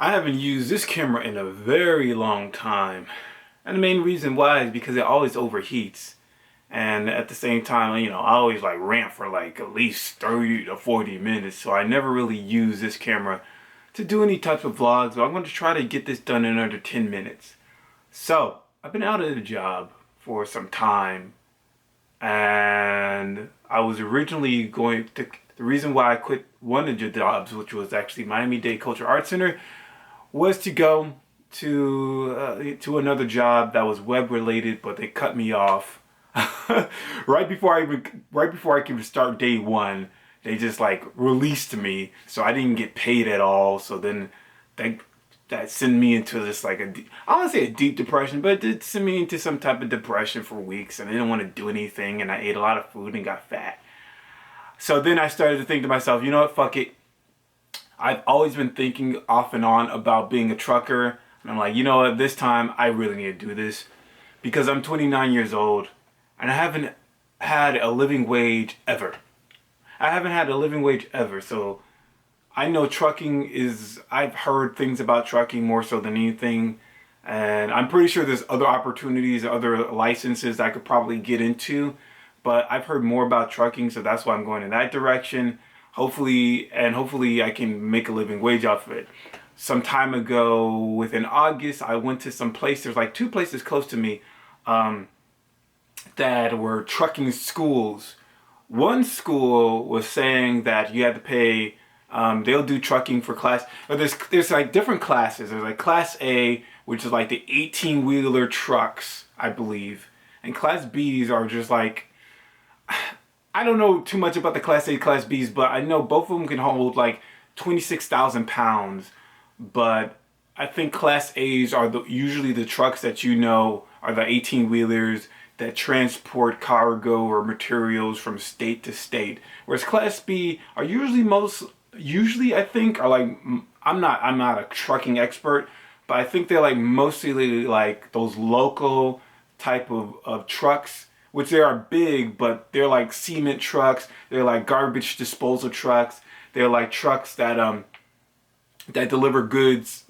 I haven't used this camera in a very long time. And the main reason why is because it always overheats. And at the same time, I always like rant for like at least 30 to 40 minutes. So I never really use this camera to do any type of vlogs. But I'm going to try to get this done in under 10 minutes. So I've been out of the job for some time. And I was originally going to, the reason why I quit one of the jobs, which was actually Miami-Dade Cultural Arts Center, was to go to another job that was web related, but they cut me off right before I could start day one. They just like released me, so I didn't get paid at all. So then that sent me into this like I don't want to say a deep depression, but it did send me into some type of depression for weeks, and I didn't want to do anything, and I ate a lot of food and got fat. So then I started to think to myself, you know what, fuck it. I've always been thinking off and on about being a trucker. And I'm like, you know what, this time I really need to do this. Because I'm 29 years old and I haven't had a living wage ever. I haven't had a living wage ever. So I know trucking is, I've heard things about trucking more so than anything. And I'm pretty sure there's other opportunities, other licenses I could probably get into. But I've heard more about trucking, so that's why I'm going in that direction. Hopefully I can make a living wage off of it. Some time ago, within August, I went to some place. There's like two places close to me that were trucking schools. One school was saying that you had to pay. They'll do trucking for class. But there's like different classes. There's like Class A, which is like the 18-wheeler trucks, I believe, and Class B's are just like. I don't know too much about the Class A, Class B's, but I know both of them can hold like 26,000 pounds. But I think Class A's are usually the trucks that you know are the 18-wheelers that transport cargo or materials from state to state. Whereas Class B are usually I think are like, I'm not a trucking expert, but I think they're like mostly like those local type of trucks, which they are big, but they're like cement trucks. They're like garbage disposal trucks. They're like trucks that that deliver goods,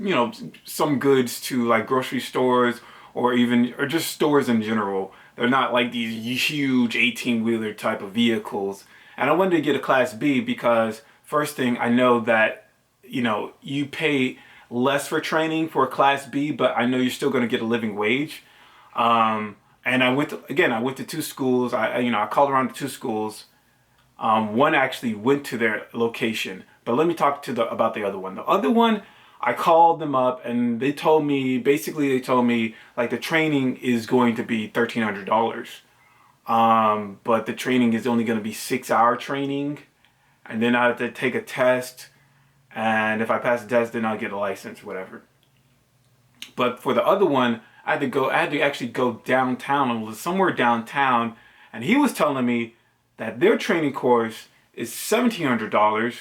some goods to like grocery stores or just stores in general. They're not like these huge 18-wheeler type of vehicles. And I wanted to get a Class B because first thing, I know that you pay less for training for a Class B, but I know you're still going to get a living wage. And I went to two schools. I called around to two schools. One actually went to their location, but let me talk about the other one. The other one, I called them up and they told me like the training is going to be $1,300. But the training is only going to be 6-hour training, and then I have to take a test. And if I pass the test, then I'll get a license, whatever. But for the other one, I had to actually go downtown, somewhere downtown, and he was telling me that their training course is $1,700,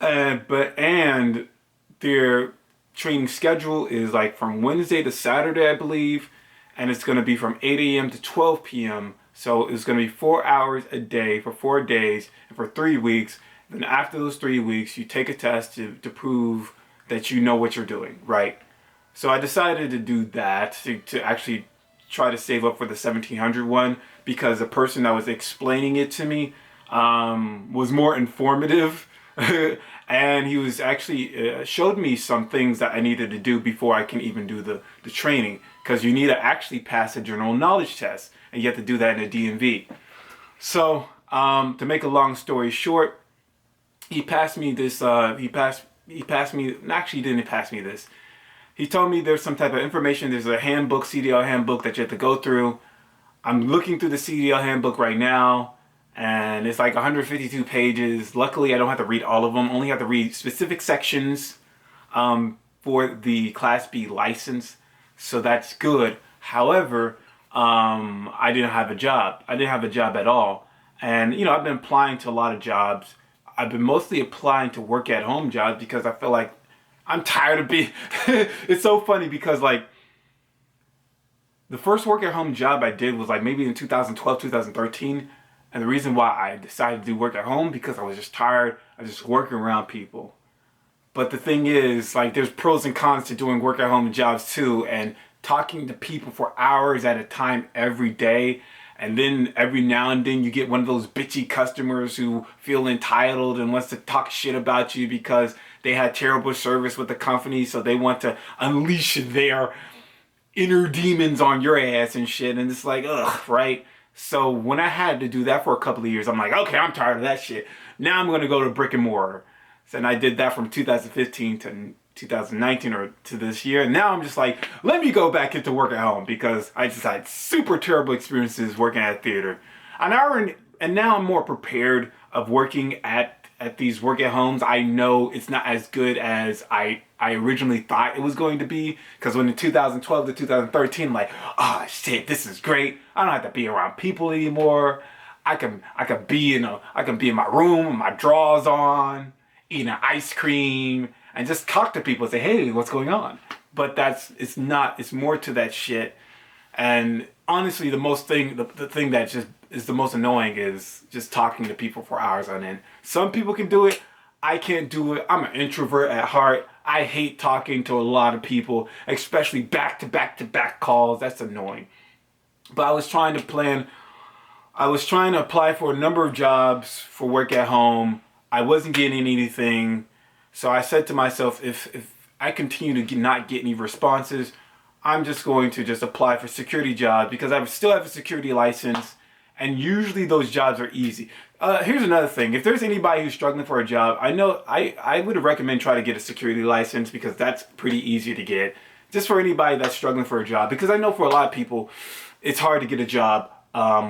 and their training schedule is like from Wednesday to Saturday, I believe, and it's going to be from 8 a.m. to 12 p.m. So it's going to be 4 hours a day for 4 days and for 3 weeks. Then after those 3 weeks, you take a test to prove that you know what you're doing, right? So I decided to do that to actually try to save up for the 1,700 one, because the person that was explaining it to me was more informative. And he was actually showed me some things that I needed to do before I can even do the training, because you need to actually pass a general knowledge test, and you have to do that in a DMV. So to make a long story short, he passed me this. He passed me. Actually, he didn't pass me this. He told me there's some type of information. There's a handbook, CDL handbook, that you have to go through. I'm looking through the CDL handbook right now, and it's like 152 pages. Luckily, I don't have to read all of them. Only have to read specific sections for the Class B license, so that's good. However, I didn't have a job. I didn't have a job at all. And, I've been applying to a lot of jobs. I've been mostly applying to work at home jobs because I feel like I'm tired of being... It's so funny because like the first work at home job I did was like maybe in 2012, 2013. And the reason why I decided to do work at home because I was just tired of just working around people. But the thing is, like, there's pros and cons to doing work at home jobs too, and talking to people for hours at a time every day. And then every now and then you get one of those bitchy customers who feel entitled and wants to talk shit about you because they had terrible service with the company, so they want to unleash their inner demons on your ass and shit. And it's like, ugh, right? So when I had to do that for a couple of years, I'm like, okay, I'm tired of that shit. Now I'm going to go to brick and mortar. So, and I did that from 2015 to 2019 or to this year. And now I'm just like, let me go back into work at home because I just had super terrible experiences working at theater. And now I'm more prepared of working at these work at homes. I know it's not as good as I originally thought it was going to be, because when in 2012 to 2013, I'm like, oh shit, this is great. I don't have to be around people anymore. I can be in my room with my drawers on, eating ice cream, and just talk to people and say, hey, what's going on? But it's more to that shit. And honestly, the thing that just is the most annoying is just talking to people for hours on end. Some people can do it. I can't do it. I'm an introvert at heart. I hate talking to a lot of people, especially back to back calls. That's annoying. But I was trying to apply for a number of jobs for work at home. I wasn't getting anything. So I said to myself, if I continue to not get any responses, I'm just going to just apply for security jobs because I still have a security license, and usually those jobs are easy. Here's another thing. If there's anybody who's struggling for a job, I would recommend try to get a security license because that's pretty easy to get. Just for anybody that's struggling for a job, because I know for a lot of people, it's hard to get a job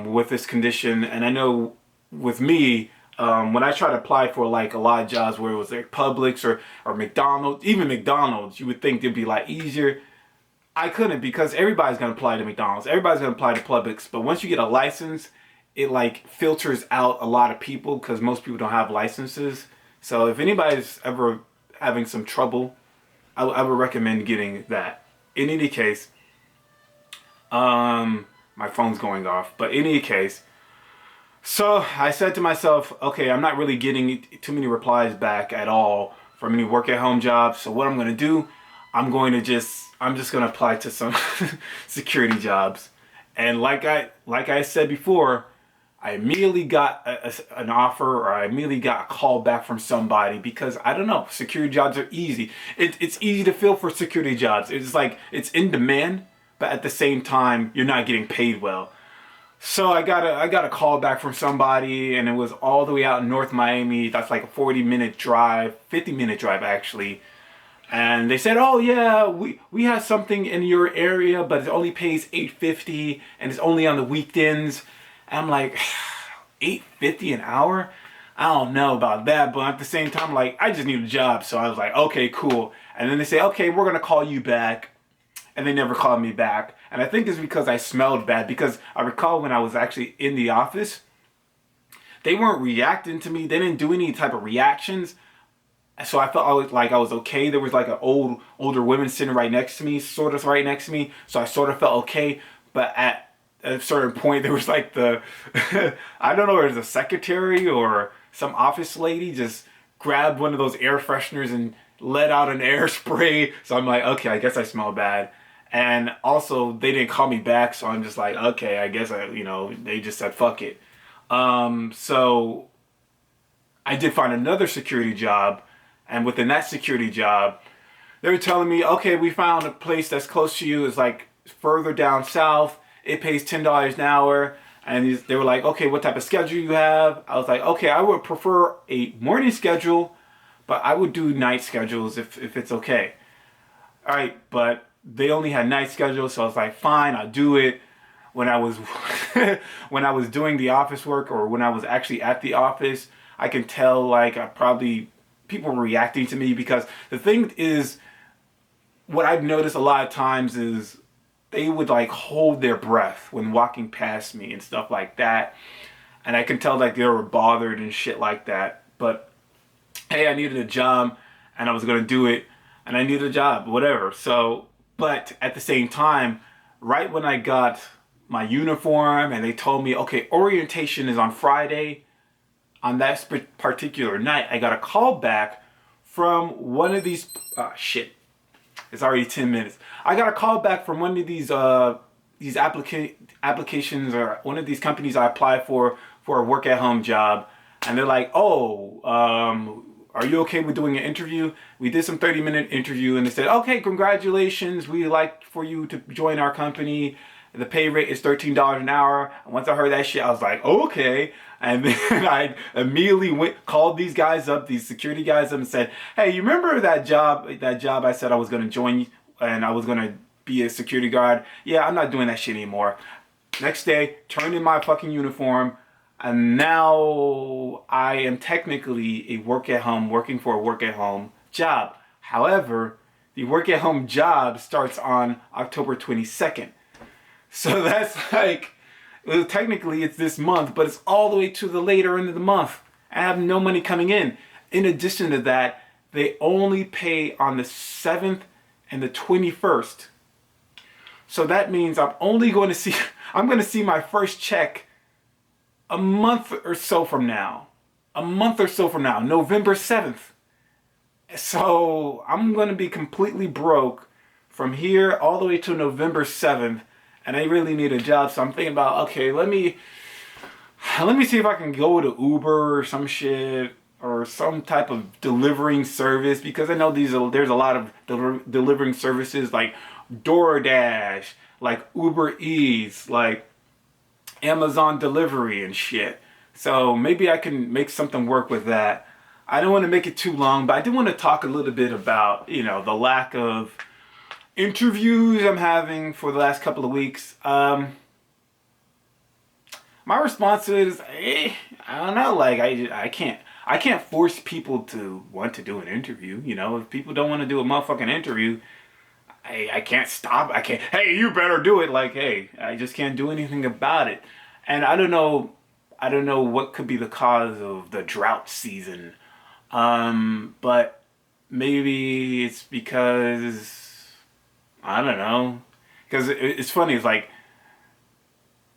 with this condition. And I know with me, when I try to apply for like a lot of jobs where it was like Publix or McDonald's, even McDonald's, you would think it'd be a lot easier. I couldn't, because everybody's going to apply to McDonald's. Everybody's going to apply to Publix. But once you get a license, it like filters out a lot of people because most people don't have licenses. So if anybody's ever having some trouble, I would recommend getting that. In any case, my phone's going off. But in any case, so I said to myself, okay, I'm not really getting too many replies back at all from any work at home jobs. So what I'm going to do, I'm just going to apply to some security jobs. And like I said before, I immediately got an offer, or I immediately got a call back from somebody, because I don't know, security jobs are easy. It's easy to fill for security jobs. It's like, it's in demand, but at the same time, you're not getting paid well. So I got a call back from somebody, and it was all the way out in North Miami. That's like a 40-minute drive, 50-minute drive actually. And they said, oh yeah, we have something in your area, but it only pays $8.50 and it's only on the weekends. And I'm like, $8.50 an hour? I don't know about that, but at the same time, like, I just need a job. So I was like, okay, cool. And then they say, okay, we're gonna call you back. And they never called me back. And I think it's because I smelled bad, because I recall when I was actually in the office, they weren't reacting to me. They didn't do any type of reactions. So I felt I was okay. There was like an older woman sitting right next to me, sort of right next to me. So I sort of felt okay. But at a certain point, there was like I don't know, it was a secretary or some office lady just grabbed one of those air fresheners and let out an air spray. So I'm like, okay, I guess I smell bad. And also, they didn't call me back. So I'm just like, okay, I guess they just said, fuck it. So I did find another security job. And within that security job, they were telling me, okay, we found a place that's close to you. It's like further down south. It pays $10 an hour. And they were like, okay, what type of schedule you have? I was like, okay, I would prefer a morning schedule, but I would do night schedules if it's okay. All right, but they only had night schedules, so I was like, fine, I'll do it. When I was when I was doing the office work, or when I was actually at the office, I can tell like people were reacting to me, because the thing is, what I've noticed a lot of times is they would like hold their breath when walking past me and stuff like that. And I can tell like they were bothered and shit like that. But hey, I needed a job and I was going to do it, and I needed a job, whatever. So, but at the same time, right when I got my uniform and they told me, okay, orientation is on Friday, on that particular night, I got a call back from one of these, shit, it's already 10 minutes. I got a call back from one of these applications, or one of these companies I applied for a work at home job. And they're like, oh, are you okay with doing an interview? We did some 30-minute interview, and they said, okay, congratulations. We'd like for you to join our company. The pay rate is $13 an hour. And once I heard that shit, I was like, okay. And then I immediately called these guys up, these security guys up, and said, hey, you remember that job I said I was going to join and I was going to be a security guard? Yeah, I'm not doing that shit anymore. Next day, turned in my fucking uniform, and now I am technically working for a work-at-home job. However, the work-at-home job starts on October 22nd. So that's like, well, technically it's this month, but it's all the way to the later end of the month. I have no money coming in. In addition to that, they only pay on the 7th and the 21st. So that means I'm going to see my first check a month or so from now. November 7th. So I'm going to be completely broke from here all the way to November 7th. And I really need a job, so I'm thinking about, okay, let me see if I can go to Uber or some shit, or some type of delivering service, because I know there's a lot of delivering services like DoorDash, like Uber Eats, like Amazon delivery and shit. So maybe I can make something work with that. I don't want to make it too long, but I do want to talk a little bit about, the lack of interviews I'm having for the last couple of weeks. My response is, I don't know, like I can't force people to want to do an interview. If people don't want to do a motherfucking interview, I can't stop. I can't, hey, you better do it. Like, hey, I just can't do anything about it. And I don't know what could be the cause of the drought season. But maybe it's because, I don't know. Because it's funny.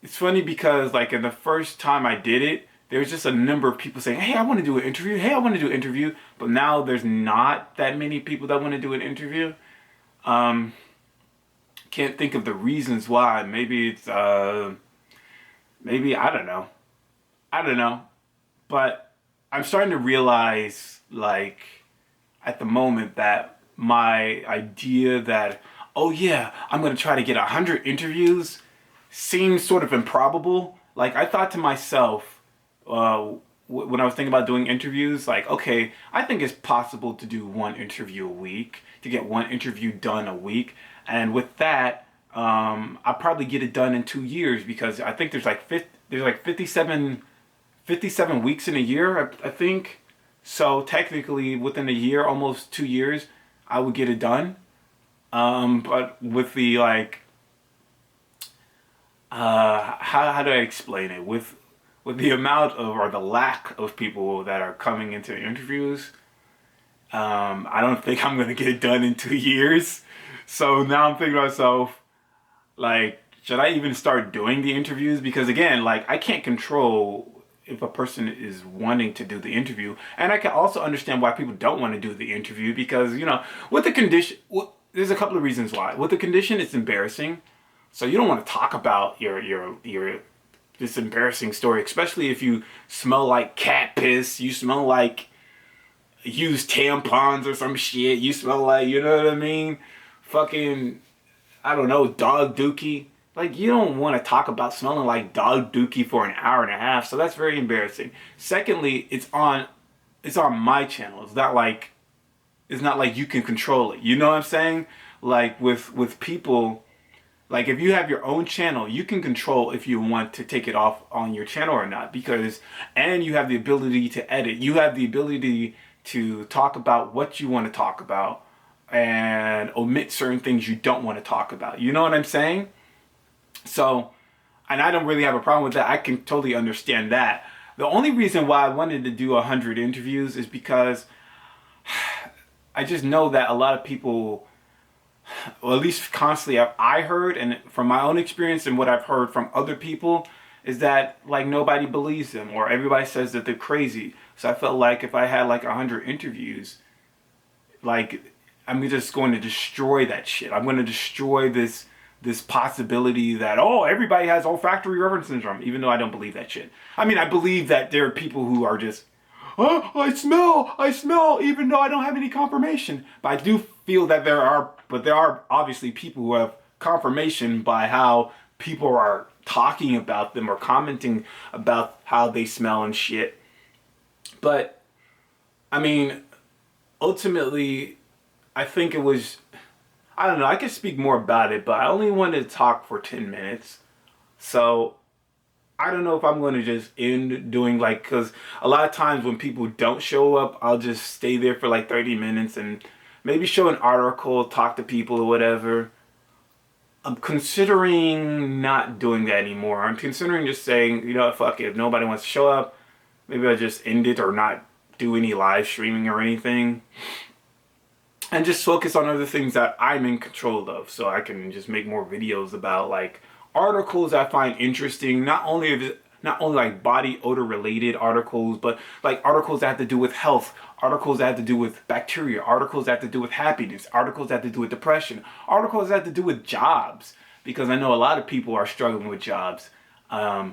It's funny because, like, in the first time I did it, there was just a number of people saying, hey, I want to do an interview. Hey, I want to do an interview. But now there's not that many people that want to do an interview. Can't think of the reasons why. Maybe it's, maybe, I don't know. But I'm starting to realize, like, at the moment that my idea that, oh yeah, I'm going to try to get 100 interviews seems sort of improbable. Like, I thought to myself, when I was thinking about doing interviews, like, okay, I think it's possible to do one interview a week, to get one interview done a week. And with that, I'll probably get it done in 2 years, because I think there's like 57 weeks in a year, I think. So technically within a year, almost 2 years, I would get it done. But with the, like, how do I explain it? With the amount of, or the lack of people that are coming into interviews, I don't think I'm going to get it done in 2 years. So now I'm thinking to myself, like, should I even start doing the interviews? Because again, like, I can't control if a person is wanting to do the interview. And I can also understand why people don't want to do the interview, because, with the condition, there's a couple of reasons why. With the condition, it's embarrassing. So you don't want to talk about this embarrassing story, especially if you smell like cat piss, you smell like used tampons or some shit, you smell like, you know what I mean? Fucking, I don't know, dog dookie. Like, you don't want to talk about smelling like dog dookie for an hour and a half, so that's very embarrassing. Secondly, it's on my channel. It's not like you can control it. You know what I'm saying? Like, with people, like, if you have your own channel, you can control if you want to take it off on your channel or not, and you have the ability to edit. You have the ability to talk about what you want to talk about and omit certain things you don't want to talk about. You know what I'm saying? So, and I don't really have a problem with that. I can totally understand that. The only reason why I wanted to do 100 interviews is because I just know that a lot of people, or at least constantly I heard, and from my own experience and what I've heard from other people, is that, like, nobody believes them, or everybody says that they're crazy. So I felt like if I had like 100 interviews, like, I'm just going to destroy that shit. I'm going to destroy this possibility that, oh, everybody has olfactory reference syndrome, even though I don't believe that shit. I mean, I believe that there are people who are just, oh, I smell, even though I don't have any confirmation. But I do feel that there are obviously people who have confirmation by how people are talking about them or commenting about how they smell and shit. But, I mean, ultimately, I think it was, I don't know, I could speak more about it, but I only wanted to talk for 10 minutes. So, I don't know if I'm going to just end doing like, because a lot of times when people don't show up, I'll just stay there for like 30 minutes and maybe show an article, talk to people or whatever. I'm considering not doing that anymore. I'm considering just saying, you know, fuck it, if nobody wants to show up, maybe I'll just end it or not do any live streaming or anything. And just focus on other things that I'm in control of, so I can just make more videos about like articles I find interesting, not only like body odor related articles, but like articles that have to do with health, articles that have to do with bacteria, articles that have to do with happiness, articles that have to do with depression, articles that have to do with jobs, because I know a lot of people are struggling with jobs. Yeah,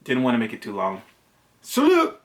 didn't want to make it too long. Salute!